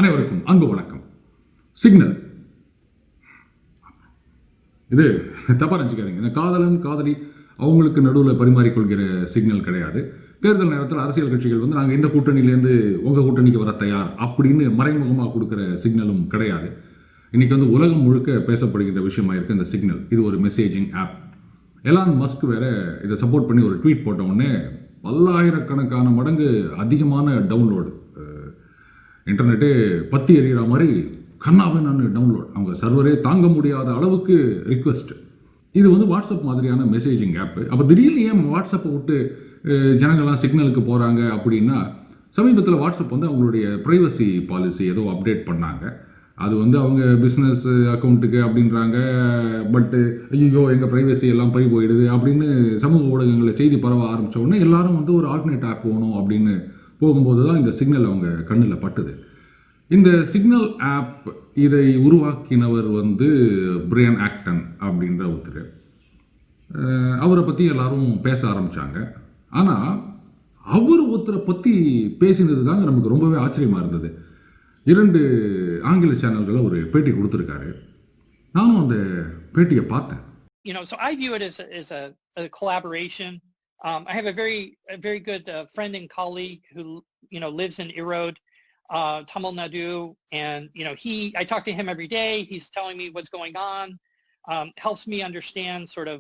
அனைவருக்கும் அன்பு வணக்கம். சிக்னல் இது தப்பா நினைச்சுக்காதீங்க. இந்த காதலன் காதலி அவங்களுக்கு நடுவில் பரிமாறிக்கொள்கிற சிக்னல் கிடையாது. தேர்தல் நேரத்தில் அரசியல் கட்சிகள் வந்து நாங்கள் இந்த கூட்டணியிலேருந்து உங்கள் கூட்டணிக்கு வர தயார் அப்படின்னு மறைமுகமாக கொடுக்குற சிக்னலும் கிடையாது. இன்னைக்கு வந்து உலகம் முழுக்க பேசப்படுகிற விஷயமா இருக்கு இந்த சிக்னல். இது ஒரு மெசேஜிங் ஆப். எலான் மஸ்க் வேற இதை சப்போர்ட் பண்ணி ஒரு ட்வீட் போட்ட உடனே பல்லாயிரக்கணக்கான மடங்கு அதிகமான டவுன்லோடு. இன்டர்நெட்டே பத்தி எறிகிற மாதிரி கண்ணாபின்னு டவுன்லோட். அவங்க சர்வரே தாங்க முடியாத அளவுக்கு ரிக்வெஸ்ட். இது வந்து வாட்ஸ்அப் மாதிரியான மெசேஜிங் ஆப்பு. அப்போ திடீர்னு ஏன் வாட்ஸ்அப்பை விட்டு ஜனங்கள்லாம் சிக்னலுக்கு போகிறாங்க அப்படின்னா, சமீபத்தில் வாட்ஸ்அப் வந்து அவங்களுடைய ப்ரைவசி பாலிசி ஏதோ அப்டேட் பண்ணாங்க. அது வந்து அவங்க பிஸ்னஸ் அக்கௌண்ட்டுக்கு அப்படின்றாங்க. பட்டு ஐயோ எங்கள் ப்ரைவசி எல்லாம் பறி போயிடுது அப்படின்னு சமூக ஊடகங்களில் செய்தி பரவ ஆரம்பித்த உடனே எல்லாரும் வந்து ஒரு ஆல்டர்னேட் ஆப் போகணும் அப்படின்னு போகும்போது தான் இந்த சிக்னல் அவங்க கண்ணில் பட்டுது. இந்த சிக்னல் ஆப் இதை உருவாக்கினவர் வந்து பிரையன் ஆக்டன் அப்படின்ற ஒருத்தர். அவரை பற்றி எல்லாரும் பேச ஆரம்பித்தாங்க. ஆனால் அவர் ஒருத்தரை பற்றி பேசினது தாங்க நமக்கு ரொம்பவே ஆச்சரியமாக இருந்தது. 2 ஆங்கில சேனல்களில் ஒரு பேட்டி கொடுத்துருக்காரு. நானும் அந்த பேட்டியை பார்த்தேன். So I view it as a collaboration. I have a very good friend and colleague who lives in Erode, Tamil Nadu, and I talk to him every day. He's telling me what's going on, helps me understand sort of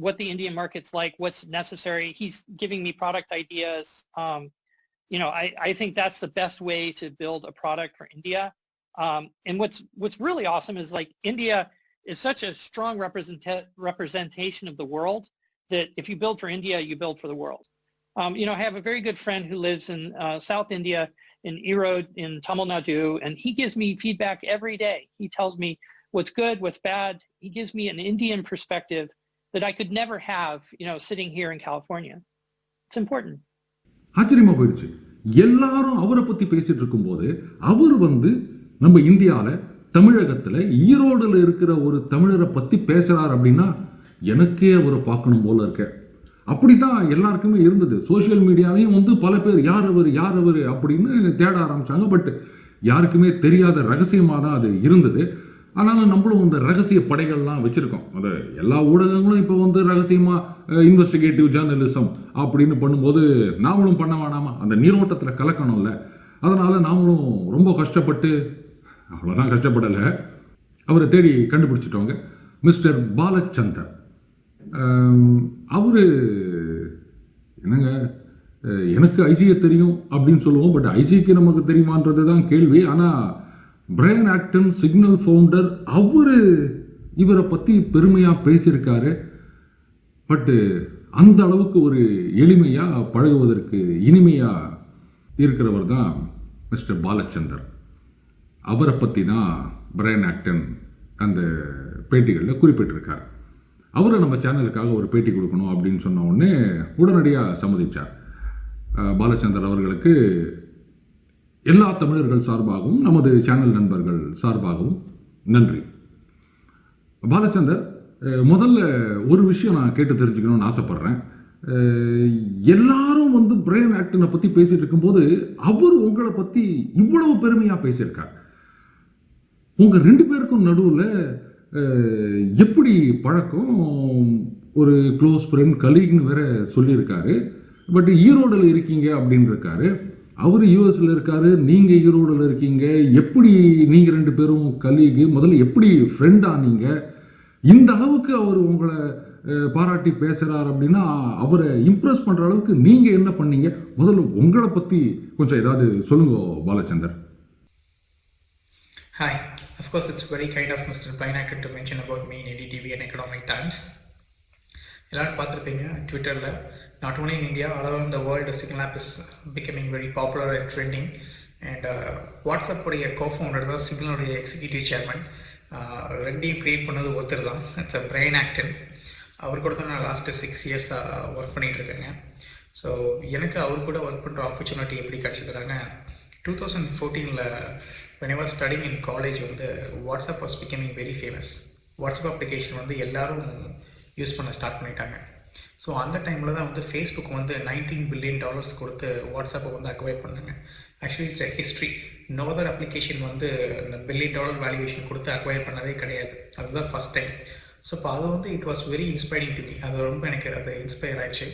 what the Indian market's like, what's necessary. He's giving me product ideas. I think that's the best way to build a product for India. And what's really awesome is like India is such a strong representation of the world that if you build for India, you build for the world. I have a very good friend who lives in South India, in Erode, in Tamil Nadu, and he gives me feedback every day. He tells me what's good, what's bad. He gives me an Indian perspective that I could never have, sitting here in California. It's important. ஆச்சரியமா போயிடுச்சு. எல்லாரும் அவரை பத்தி பேசிட்டு இருக்கும்போது அவர் வந்து நம்ம இந்தியாவில் தமிழகத்தில் ஈரோடுல இருக்கிற ஒரு தமிழரை பத்தி பேசுறார் அப்படின்னா எனக்கே அவரை பார்க்கணும் போல இருக்க. அப்படித்தான் எல்லாருக்குமே இருந்தது. சோசியல் மீடியாவையும் வந்து பல பேர் யார் அவர் அப்படின்னு தேட ஆரம்பிச்சாங்க. பட் யாருக்குமே தெரியாத ரகசியமாக தான் அது இருந்தது. ஆனாலும் நம்மளும் இந்த ரகசிய படைகள்லாம் வச்சிருக்கோம். அது எல்லா ஊடகங்களும் இப்போ வந்து ரகசியமாக இன்வெஸ்டிகேட்டிவ் ஜேர்னலிசம் அப்படின்னு பண்ணும்போது நாமளும் பண்ண வேணாமா? அந்த நீரோட்டத்தில் கலக்கணும்ல. அதனால நாமளும் ரொம்ப கஷ்டப்பட்டு, அவ்வளோதான் கஷ்டப்படலை, அவரை தேடி கண்டுபிடிச்சிட்டோங்க. மிஸ்டர் பாலச்சந்தர். அவரு என்னங்க, எனக்கு ஐஜியை தெரியும் அப்படின்னு சொல்லுவோம். பட் ஐஜிக்கு நமக்கு தெரியுமான்றது தான் கேள்வி. ஆனால் பிரையன் ஆக்டன் சிக்னல் ஃபவுண்டர் இவரை பற்றி பெருமையாக பேசியிருக்காரு. பட்டு அந்த அளவுக்கு ஒரு எளிமையாக பழகுவதற்கு இனிமையாக இருக்கிறவர் தான் மிஸ்டர் பாலச்சந்தர். அவரை பற்றி தான் பிரையன் ஆக்டன் அந்த பேட்டிகளில் குறிப்பிட்டிருக்கார். அவரை நம்ம சேனலுக்காக ஒரு பேட்டி கொடுக்கணும் அப்படின்னு சொன்ன உடனே உடனடியாக சம்மதிச்சார். பாலச்சந்தர் அவர்களுக்கு எல்லா தமிழர்கள் சார்பாகவும் நமது சேனல் நண்பர்கள் சார்பாகவும் நன்றி. பாலச்சந்தர், முதல்ல ஒரு விஷயம் நான் கேட்டு தெரிஞ்சுக்கணும்னு ஆசைப்படுறேன். எல்லாரும் வந்து பிரையன் ஆக்டனை பற்றி பேசிட்டு இருக்கும்போது அவர் உங்களை பற்றி இவ்வளவு பெருமையாக பேசியிருக்கார். உங்கள் 2 பேருக்கும் நடுவில் எப்படி பழக்கம்? ஒரு க்ளோஸ் ஃப்ரெண்ட், கலீக்னு வேற சொல்லியிருக்காரு. பட் ஈரோடில் இருக்கீங்க அப்படின்னு இருக்காரு. அவர் யூஎஸ்ல இருக்காரு, நீங்க ஈரோடில் இருக்கீங்க. எப்படி நீங்க 2 பேரும் கலீக்? முதல்ல எப்படி ஃப்ரெண்ட் ஆனீங்க? இந்த அளவுக்கு அவர் உங்களை பாராட்டி பேசுறார் அப்படின்னா அவரை இம்ப்ரெஸ் பண்ற அளவுக்கு நீங்க என்ன பண்ணீங்க? முதல்ல உங்களை பத்தி கொஞ்சம் ஏதாவது சொல்லுங்க Balachander. Hi. Of course, it's very kind of Mr. Brian Acton to mention about me in NDTV and Economic Times. எல்லாரும் பார்த்துருப்பீங்க ட்விட்டரில். Not only in India, all over the world Signal app is becoming very popular and trending. And வாட்ஸ்அப்புடைய cofounder தான் சிக்னலுடைய executive chairman. ரெண்டையும் create பண்ணது ஒருத்தர் தான். It's Brian Acton. அவர் கூட தான் நான் லாஸ்ட்டு 6 இயர்ஸாக ஒர்க் பண்ணிகிட்ருக்கேங்க. ஸோ எனக்கு அவர் கூட ஒர்க் பண்ணுற ஆப்பர்ச்சுனிட்டி எப்படி கிடச்சிதுறாங்க, 2014 when I was studying in college வந்து WhatsApp was becoming very famous. WhatsApp application வந்து எல்லோரும் யூஸ் பண்ண ஸ்டார்ட் பண்ணிட்டாங்க. ஸோ அந்த டைமில் தான் வந்து ஃபேஸ்புக் வந்து $19 பில்லியன் கொடுத்து வாட்ஸ்அப்பை வந்து அக்வைர் பண்ணாங்க. Actually it's a history. No other application வந்து இந்த $1 billion வேல்யூவேஷன் கொடுத்து அக்வயர் பண்ணதே கிடையாது. அதுதான் ஃபஸ்ட் டைம். ஸோ இப்போ அது வந்து it was very inspiring to me. அது ரொம்ப எனக்கு அது இன்ஸ்பயர் ஆயிடுச்சு.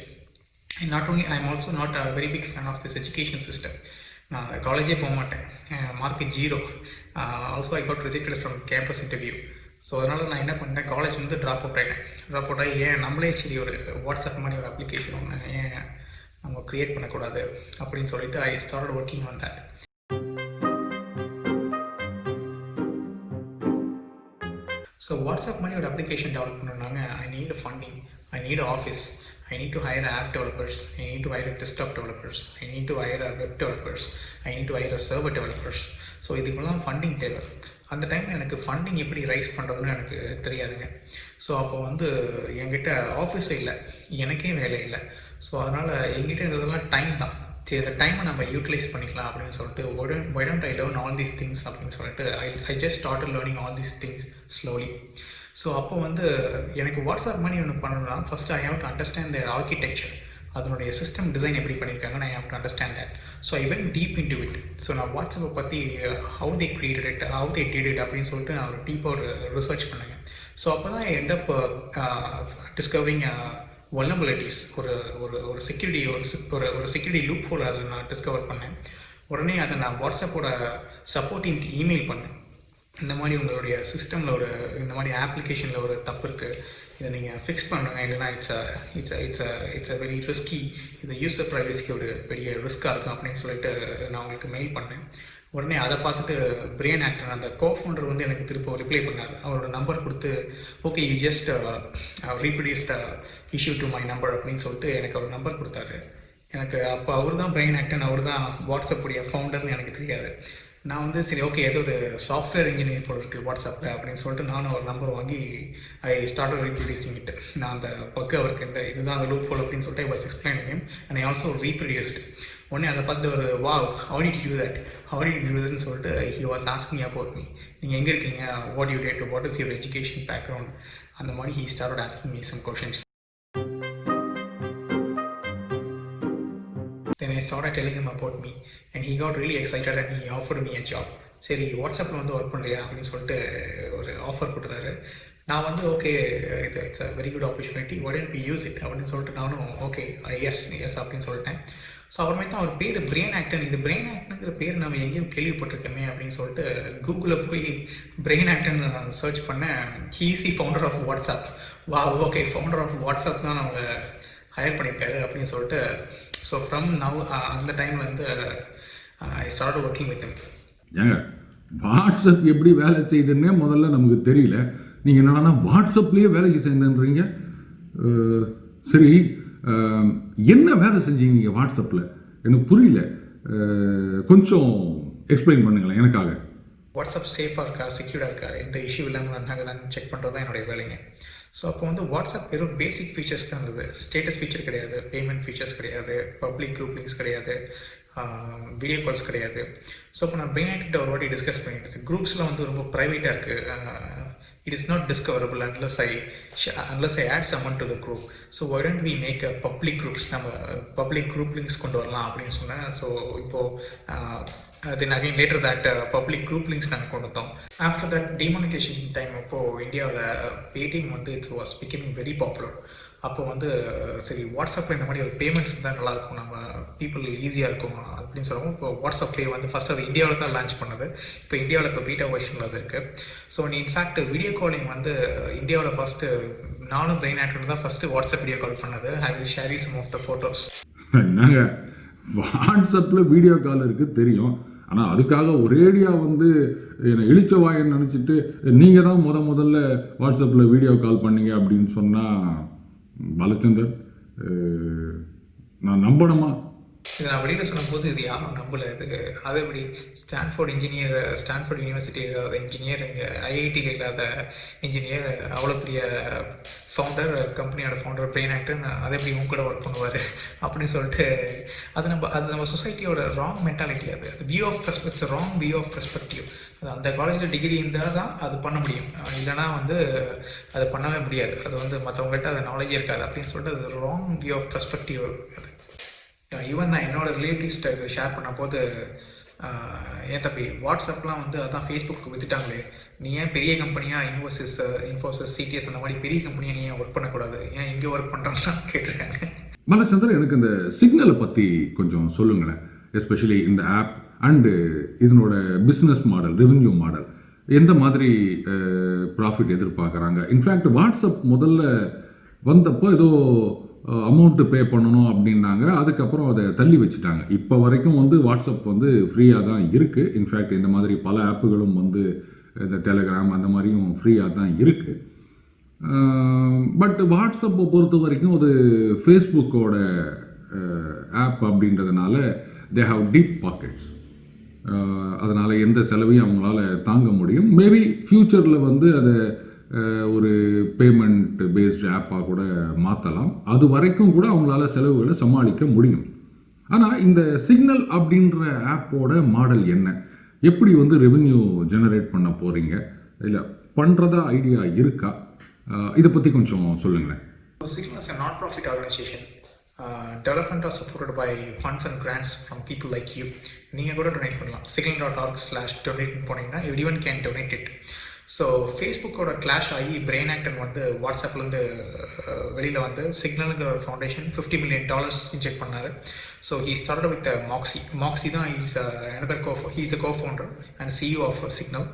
And not only, I am also not a very big fan of this education system. நான் காலேஜே போக மாட்டேன், mark 0. Also I got rejected from campus interview. So அதனால் நான் என்ன பண்ணேன், காலேஜ் வந்து ட்ராப் அவுட் ஆகி ஏன் நம்மளே சரி ஒரு வாட்ஸ்அப் மாதிரி ஒரு அப்ளிகேஷன் ஒன்று ஏன் நம்ம க்ரியேட் பண்ணக்கூடாது அப்படின்னு சொல்லிட்டு I start working on that. So WhatsApp மாதிரி ஒரு அப்ளிகேஷன் டெவலப் பண்ணணுன்னாங்க I need funding, I need office, I need to hire app developers, I need to hire desktop developers, I need to hire web developers, I need to hire server developers. So இதுக்கெல்லாம் funding தேவை. அந்த டைமில் எனக்கு funding எப்படி rice பண்ணுறதுன்னு எனக்கு தெரியாதுங்க. So அப்போ வந்து என்கிட்ட ஆஃபீஸ் இல்லை, எனக்கே வேலை இல்லை. ஸோ அதனால் என்கிட்ட இருந்ததெல்லாம் டைம் தான். சரி, அந்த டைமை நம்ம யூட்டிலைஸ் பண்ணிக்கலாம் அப்படின்னு சொல்லிட்டு why don't I learn all these things அப்படின்னு சொல்லிட்டு I just started learning all these things slowly. So அப்போ வந்து எனக்கு வாட்ஸ்அப் மாதிரி ஒன்று பண்ணணும்னா first I have to understand their architecture, அதனுடைய சிஸ்டம் டிசைன் எப்படி பண்ணியிருக்காங்கன்னு I have to understand that. So I went deep into it. So நான் வாட்ஸ்அப்பை பற்றி how they created it, how they did it அப்படின்னு சொல்லிட்டு நான் ஒரு டீப்பாக ஒரு ரிசர்ச் பண்ணேங்க. ஸோ அப்போ தான் ஐ எண்ட் அப் டிஸ்கவரிங் வல்னரபிலிட்டிஸ். ஒரு செக்யூரிட்டி ஒரு செக்யூரிட்டி லூப் ஹோல் அதை நான் டிஸ்கவர் பண்ணேன். உடனே அதை நான் வாட்ஸ்அப்போட சப்போர்ட் டீமுக்கு இமெயில் பண்ணேன். இந்த மாதிரி உங்களுடைய சிஸ்டமில் இந்த மாதிரி ஆப்ளிகேஷனில் ஒரு தப்பு இருக்குது, இதை நீங்கள் ஃபிக்ஸ் பண்ணுங்க, இல்லைனா இட்ஸ் அ வெரி ரிஸ்கி, இது யூசர் ப்ரைவசிக்கு ஒரு பெரிய ரிஸ்க்காக இருக்கும் அப்படின்னு சொல்லிட்டு நான் உங்களுக்கு மெயில் பண்ணேன். உடனே அதை பார்த்துட்டு பிரியன் ஆக்டர் அந்த கோஃபவுண்டர் வந்து எனக்கு திரும்ப ரிப்ளை பண்ணார். அவரோட நம்பர் கொடுத்து okay you just reproduce the issue to my number அப்படின்னு சொல்லிட்டு எனக்கு அவர் நம்பர் கொடுத்தாரு. எனக்கு அப்போ அவர் தான் பிரியன் ஆக்டன், அவர் தான் வாட்ஸ்அப்புடைய ஃபவுண்டர்னு எனக்கு தெரியாது. நான் வந்து சரி ஓகே ஏதோ ஒரு சாஃப்ட்வேர் இன்ஜினியர் போல இருக்குது வாட்ஸ்அப்பில் அப்படின்னு சொல்லிட்டு நானும் ஒரு நம்பர் வாங்கி ஐ ஸ்டார்டட் ரீப்ரொடியூசிங் இட். நான் அந்த பக்கு அவருக்கு இந்த இதுதான் அந்த லூப் ஹோல் அப்படின்னு சொல்லிட்டு I was explaining him and I also reproduced. உடனே அதை பார்த்துட்டு ஒரு wow how did you do that, how did you do that ன்னு சொல்லிட்டு he was asking about me. நீங்கள் எங்கே இருக்கீங்க, what you did, what is your education background, அந்த மாதிரி he started asking me some questions. Then I started telling him about me and he got really excited and he offered me a job. சரி வாட்ஸ்அப்பில் வந்து work பண்ணுறியா அப்படின்னு சொல்லிட்டு ஒரு offer கொடுத்தாரு. நான் வந்து okay it's a very good opportunity, why don't we use it அப்படின்னு சொல்லிட்டு நானும் ஓகே எஸ் அப்படின்னு சொல்லிட்டேன். ஸோ அப்புறமே தான் அவர் பேர் பிரியன் ஆக்டன். இது பிரியன் ஆக்டனுங்கிற பேர் நம்ம எங்கேயும் கேள்விப்பட்டிருக்கோமே அப்படின்னு சொல்லிட்டு கூகுளில் போய் பிரியன் ஆக்டன் சர்ச் பண்ணேன். He is the founder of WhatsApp. Okay founder of WhatsApp தான் அவங்க ஹையர் பண்ணியிருக்காரு அப்படின்னு சொல்லிட்டு ஸோ ஃப்ரம் நவ் அந்த டைமில் வந்து ஐ ஸ்டார்ட் ஒர்க்கிங் வித் ஹிம். ஏங்க வாட்ஸ்அப் எப்படி வேலை செய்யுதுன்னே முதல்ல நமக்கு தெரியல, நீங்கள் என்னன்னா வாட்ஸ்அப்லேயே வேலைக்கு சேர்ந்துன்றீங்க. சரி, என்ன வேலை செஞ்சீங்க வாட்ஸ்அப்பில் எனக்கு புரியல, கொஞ்சம் எக்ஸ்பிளைன் பண்ணுங்களேன் எனக்காக. வாட்ஸ்அப் சேஃபாக இருக்கா, செக்யூர்டாக இருக்கா, எந்த இஷ்யூ இல்லாமல் நாங்கள் தான் செக் பண்ணுறது தான் என்னுடைய வேலைங்க. ஸோ அப்போ வந்து வாட்ஸ்அப் வெறும் பேசிக் ஃபீச்சர்ஸ் தான் இருந்தது. ஸ்டேட்டஸ் ஃபீச்சர் கிடையாது, பேமெண்ட் ஃபீச்சர்ஸ் கிடையாது, பப்ளிக் குரூப் லிங்க்ஸ் கிடையாது, வீடியோ கால்ஸ் கிடையாது. ஸோ அப்போ நான் பிரியன் ஆக்டர்கிட்ட ஒரு வாட்டி டிஸ்கஸ் பண்ணிட்டு குரூப்ஸ்லாம் வந்து ரொம்ப ப்ரைவேட்டாக இருக்குது, it is not discoverable unless I add someone to the group. So why don't we make a public groups, நம்ம public group links கொண்டு வரலாம் அப்படின்னு சொன்னேன். ஸோ இப்போது then again later that public group links நாங்கள் கொண்டு வந்தோம். After that demonetization time அப்போது இந்தியாவில் பேடிஎம் வந்து it was becoming very popular. அப்போ வந்து சரி வாட்ஸ்அப்பில் இந்த மாதிரி ஒரு பேமெண்ட்ஸ் இருந்தால் நல்லாயிருக்கும், நம்ம பீப்புள் ஈஸியாக இருக்கும் அப்படின்னு சொல்லுவோம். இப்போ வாட்ஸ்அப் பே வந்து ஃபஸ்ட் அது இந்தியாவில் தான் லான்ச் பண்ணது. இப்போ இந்தியாவில் இப்போ பீட்டா வெர்ஷனில் அது இருக்குது. ஸோ இன்ஃபேக்ட் வீடியோ காலிங் வந்து இந்தியாவில் ஃபஸ்ட்டு நானும் பிரியன் ஆக்டர் தான் ஃபஸ்ட்டு வாட்ஸ்அப் வீடியோ கால் பண்ணது. I will share you some of the photos. நாங்கள் வாட்ஸ்அப்பில் வீடியோ கால் இருக்குது தெரியும், ஆனால் அதுக்காக ஒரேடியாக வந்து என்னை இழிச்சவாயன்னு நினச்சிட்டு நீங்கள் தான் முதல்ல வாட்ஸ்அப்பில் வீடியோ கால் பண்ணீங்க அப்படின்னு சொன்னால் பாலச்சந்தர் நான் நம்பணுமா? இது நான் வெளியில் சொன்னபோது இது யாரும் நம்பலை. அது எப்படி ஸ்டான்ஃபோர்ட் யூனிவர்சிட்டியில் இன்ஜினியர், இங்கே ஐஐடியில் இல்லாத இன்ஜினியர், அவ்வளோ பெரிய ஃபவுண்டர், கம்பெனியோட ஃபவுண்டர் பிரியன் ஆக்டன், அதை எப்படி உங்க கூட ஒர்க் பண்ணுவார் அப்படின்னு சொல்லிட்டு அது நம்ம சொசைட்டியோட ராங் மென்டாலிட்டி. அது view of perspective, wrong view of perspective. அது அந்த காலேஜில் டிகிரி இருந்தால் தான் அது பண்ண முடியும், இல்லைனா வந்து அது பண்ணவே முடியாது. அது வந்து மற்றவங்கள்ட்ட அது நாலேஜே இருக்காது அப்படின்னு சொல்லிட்டு அது ராங் வியூ ஆஃப் பெர்ஸ்பெக்டிவ். அது ஈவன் நான் என்னோட ரிலேட்டிவ்ஸ்ட்டை இதை ஷேர் பண்ண போது ஏன் தம்பி வாட்ஸ்அப்லாம் வந்து அதான் ஃபேஸ்புக்கு வித்துட்டாங்களே, நீ ஏன் பெரிய கம்பெனியாக இன்ஃபோசிஸ் சிடிஎஸ் அந்த மாதிரி பெரிய கம்பெனியாக நீ ஏன் ஒர்க் பண்ணக்கூடாது, ஏன் இங்கே ஒர்க் பண்ணுறான்னு கேட்டிருக்காங்க. பாலச்சந்திரன், எனக்கு இந்த சிக்னலை பற்றி கொஞ்சம் சொல்லுங்களேன். எஸ்பெஷலி இந்த ஆப் அண்டு இதனோட பிஸ்னஸ் மாடல், ரெவென்யூ மாடல் எந்த மாதிரி ப்ராஃபிட் எதிர்பார்க்குறாங்க. இன்ஃபேக்ட் வாட்ஸ்அப் முதல்ல வந்தப்போ ஏதோ அமௌண்ட்டு பே பண்ணணும் அப்படின்னாங்க. அதுக்கப்புறம் அதை தள்ளி வச்சுட்டாங்க. இப்போ வரைக்கும் வந்து வாட்ஸ்அப் வந்து ஃப்ரீயாக தான் இருக்குது. இன்ஃபேக்ட் இந்த மாதிரி பல ஆப்புகளும் வந்து இந்த டெலிகிராம் அந்த மாதிரியும் ஃப்ரீயாக தான் இருக்குது. பட் வாட்ஸ்அப்பை பொறுத்த வரைக்கும் அது ஃபேஸ்புக்கோட ஆப் அப்படின்றதுனால தே ஹாவ் டீப் பாக்கெட்ஸ். அதனால் எந்த செலவையும் அவங்களால தாங்க முடியும். மேபி ஃப்யூச்சரில் வந்து அதை ஒரு பேமெண்ட் பேஸ்டு ஆப்பாக கூட மாற்றலாம். அது வரைக்கும் கூட அவங்களால செலவுகளை சமாளிக்க முடியும். ஆனால் இந்த சிக்னல் அப்படின்ற ஆப்போட மாடல் என்ன, எப்படி வந்து ரெவென்யூ ஜெனரேட் பண்ண போகிறீங்க, இல்லை பண்ணுறதா ஐடியா இருக்கா, இதை பற்றி கொஞ்சம் சொல்லுங்களேன். Signal is a non-profit organization. Development are supported by funds and grants from people like you. நீங்கள் கூட டொனேட் பண்ணலாம். signal.org/donate போனீங்கன்னா everyone can donate it. So ஃபேஸ்புக்கோட கிளாஷ் ஆகி பிரெயின் ஆக்டன் வந்து வாட்ஸ்அப்லேருந்து வெளியில் வந்து சிக்னலுங்கிற ஒரு ஃபவுண்டேஷன் $50 million இன்ஜெக்ட் பண்ணார். So he started with Moxie தான் he's a co-founder and CEO of Signal.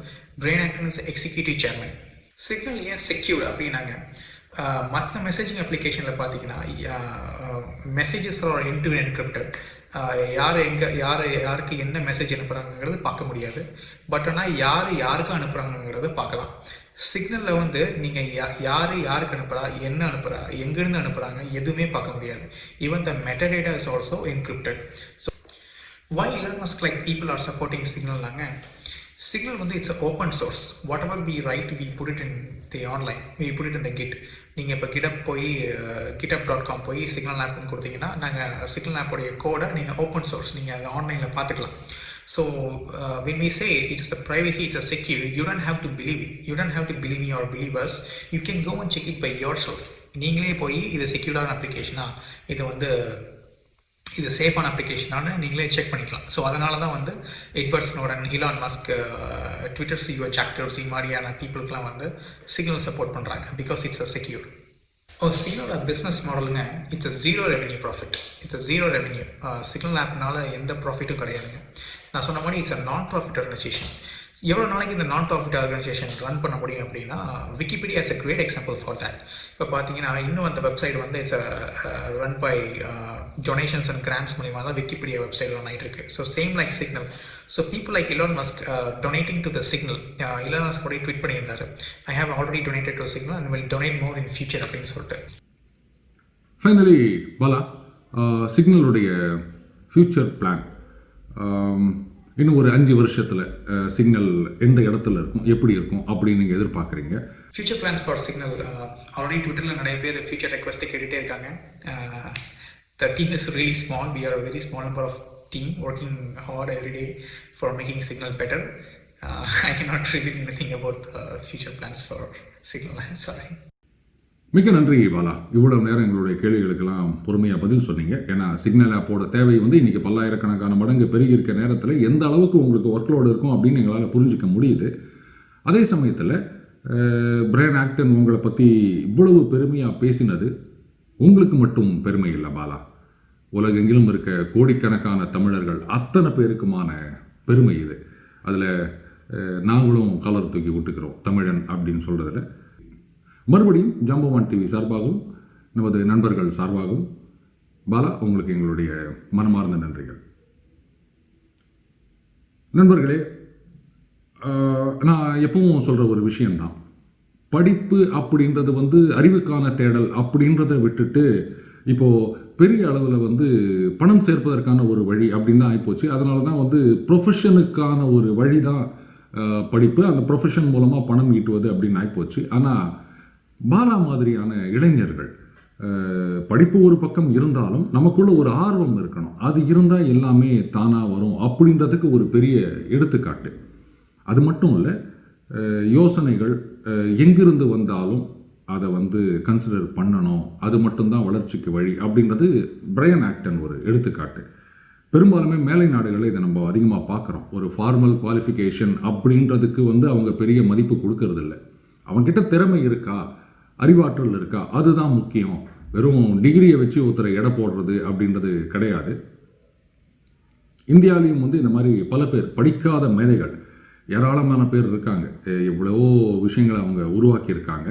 Brian Acton is executive chairman. Signal ஏன் செக்யூர்டு அப்படின்னாங்க, மற்ற மெசேஜிங் அப்ளிகேஷனில் பார்த்தீங்கன்னா messages are end to encrypted. யாருக்கு என்ன மெசேஜ் அனுப்புகிறாங்கிறது பார்க்க முடியாது. பட் ஆனால் யாருக்கு அனுப்புகிறாங்கிறத பார்க்கலாம். சிக்னலில் வந்து நீங்கள் யாருக்கு அனுப்புகிறா, என்ன அனுப்புகிறா, எங்கேருந்து அனுப்புகிறாங்க எதுவுமே பார்க்க முடியாது. Even the metadata is also encrypted. So why Elon Musk like people are supporting சிக்னல்னாங்க, சிக்னல் வந்து it's open source. Whatever we write we put it in the online, we put it in the Git. நீங்கள் இப்போ github.com போய் signal ஆப்னு கொடுத்தீங்கன்னா நாங்கள் signal ஆப்போடைய கோடை நீங்கள் open source நீங்கள் அதை ஆன்லைனில் பார்த்துக்கலாம். So when we say it is a privacy, it's a secure, you don't have to believe it. You don't have to believe me or believe us. You can go and check it by yourself. நீங்களே போய் இது செக்யூர்டான அப்ளிகேஷனா, இது சேஃபான அப்ளிகேஷனானு நீங்களே check பண்ணிக்கலாம். So அதனால தான் வந்து Edward Snowden, Elon Musk, Twitter CEO Jack Dorsey மாதிரியான பீப்புளுக்குலாம் வந்து சிக்னல் சப்போர்ட் பண்ணுறாங்க. Because it's a secure. சிக்னலோட பிஸ்னஸ் மாடலுங்க, it's a zero revenue profit. It's a zero revenue. Signal ஆப்னால எந்த ப்ராஃபிட்டும் கிடையாதுங்க. நான் சொன்ன மாதிரி இட்ஸ் அ நான் ப்ராஃபிட் ஆர்கனைசேஷன். எவ்வளோ நாளைக்கு இந்த நான் ப்ராஃபிட் ஆர்கனைசேஷன் ரன் பண்ண முடியும் அப்படின்னா, Wikipedia is a great example for that. இப்போ பார்த்தீங்கன்னா இன்னும் அந்த வெப்சைட் வந்து it's run by donations and grants மூலியமாக தான் விக்கிபீடியா வெப்சைட் ரன் ஆகிட்டு இருக்கு. So same like Signal. So people like Elon Musk donating to the Signal. Elon Musk கூட ட்வீட் பண்ணியிருந்தாரு, I have already donated to Signal and will donate more in future அப்படின்னு சொல்லிட்டு. Finally Bala, சிக்னலுடைய future plan இன்னும் ஒரு 5 வருஷத்தில் signal எந்த இடத்துல இருக்கும், எப்படி இருக்கும் அப்படின்னு நீங்கள் எதிர்பார்க்குறீங்க? Future plans for Signal already ட்விட்டரில் நிறைய பேர் ஃபியூச்சர் ரெக்வஸ்ட்டை கேட்டுகிட்டே இருக்காங்க. The team is really small. We are very small number of team working hard every day for making Signal better. I can not reveal anything about future plans for Signal. I'm sorry. மிக நன்றி பாலா. இவ்வளவு நேரம் எங்களுடைய கேள்விகளுக்கெல்லாம் பொறுமையாக பதில் சொன்னீங்க. ஏன்னா சிக்னல் ஆப்போட தேவை வந்து இன்றைக்கி பல்லாயிரக்கணக்கான மடங்கு பெருகி இருக்க நேரத்தில் எந்த அளவுக்கு உங்களுக்கு ஒர்க்லோடு இருக்கும் அப்படின்னு எங்களால் புரிஞ்சிக்க முடியுது. அதே சமயத்தில் பிரையன் ஆக்டன் உங்களை பற்றி இவ்வளவு பெருமையாக பேசினது உங்களுக்கு மட்டும் பெருமை இல்லை பாலா, உலகெங்கிலும் இருக்க கோடிக்கணக்கான தமிழர்கள் அத்தனை பேருக்குமான பெருமை இது. அதில் நாங்களும் கலர் தூக்கி விட்டுக்கிறோம் தமிழன் அப்படின்னு சொல்கிறதுல. மறுபடியும் ஜாம்பவான் டிவி சார்பாகவும் நமது நண்பர்கள் சார்பாகவும் பாலா உங்களுக்கு எங்களுடைய மனமார்ந்த நன்றிகள். நண்பர்களே, நான் எப்பவும் சொல்கிற ஒரு விஷயம்தான், படிப்பு அப்படின்றது வந்து அறிவுக்கான தேடல் அப்படின்றத விட்டுட்டு இப்போது பெரிய அளவில் வந்து பணம் சேர்ப்பதற்கான ஒரு வழி அப்படின்னு தான் ஆகிப்போச்சு. அதனால தான் வந்து ப்ரொஃபஷனுக்கான ஒரு வழி தான் படிப்பு, அந்த ப்ரொஃபஷன் மூலமாக பணம் ஈட்டுவது அப்படின்னு ஆகிப்போச்சு. ஆனால் பாலா மாதிரியான இளைஞர்கள், படிப்பு ஒரு பக்கம் இருந்தாலும் நமக்குள்ள ஒரு ஆர்வம் இருக்கணும், அது இருந்தால் எல்லாமே தானாக வரும் அப்படின்றதுக்கு ஒரு பெரிய எடுத்துக்காட்டு. அது மட்டும் இல்லை, யோசனைகள் எங்கிருந்து வந்தாலும் அதை வந்து கன்சிடர் பண்ணணும், அது மட்டும்தான் வளர்ச்சிக்கு வழி அப்படின்றது பிரையன் ஆக்டன் ஒரு எடுத்துக்காட்டு. பெரும்பாலுமே மேலை நாடுகளில் இதை நம்ம அதிகமாக பார்க்குறோம். ஒரு ஃபார்மல் குவாலிஃபிகேஷன் அப்படின்றதுக்கு வந்து அவங்க பெரிய மதிப்பு கொடுக்கறது இல்லை. அவங்ககிட்ட திறமை இருக்கா, அறிவாற்றல் இருக்கா, அதுதான் முக்கியம். வெறும் டிகிரியை வச்சு ஒருத்தரை எடை போடுறது அப்படின்றது கிடையாது. இந்தியாவிலையும் வந்து இந்த மாதிரி பல பேர் படிக்காத மேதைகள் ஏராளமான பேர் இருக்காங்க. எவ்வளவோ விஷயங்களை அவங்க உருவாக்கியிருக்காங்க.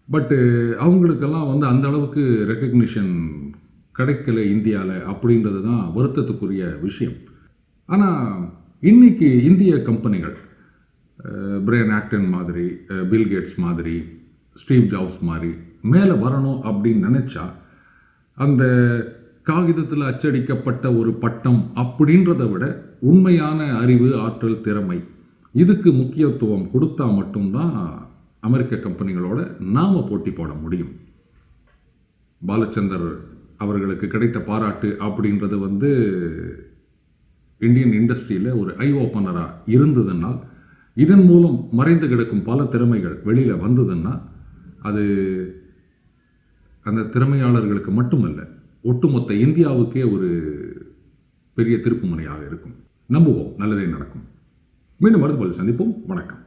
பட்டு அவங்களுக்கெல்லாம் வந்து அந்த அளவுக்கு ரெக்கக்னிஷன் கிடைக்கல இந்தியாவில் அப்படின்றது தான் வருத்தத்துக்குரிய விஷயம். ஆனால் இன்னைக்கு இந்திய கம்பெனிகள் பிரையன் ஆக்டன் மாதிரி, பில் கேட்ஸ் மாதிரி, ஸ்டீவ் ஜாப்ஸ் மாதிரி மேலே வரணும் அப்படின்னு நினச்சா அந்த காகிதத்தில் அச்சடிக்கப்பட்ட ஒரு பட்டம் அப்படின்றத விட உண்மையான அறிவு, ஆற்றல், திறமை இதுக்கு முக்கியத்துவம் கொடுத்தா மட்டும்தான் அமெரிக்க கம்பெனிகளோட நாம போட்டி போட முடியும். பாலச்சந்தர் அவர்களுக்கு கிடைத்த பாராட்டு அப்படின்றது வந்து இந்தியன் இண்டஸ்ட்ரியில் ஒரு ஐ ஓப்பனராக இருந்ததுனால், இதன் மூலம் மறைந்து கிடக்கும் பல திறமைகள் வெளியில் வந்ததுன்னா அது அந்த திறமையாளர்களுக்கு மட்டுமல்ல, ஒட்டுமொத்த இந்தியாவுக்கே ஒரு பெரிய திருப்புமுனையாக இருக்கும். நம்புவோம், நல்லதே நடக்கும். மீண்டும் அடுத்த பதில் சந்திப்போம். வணக்கம்.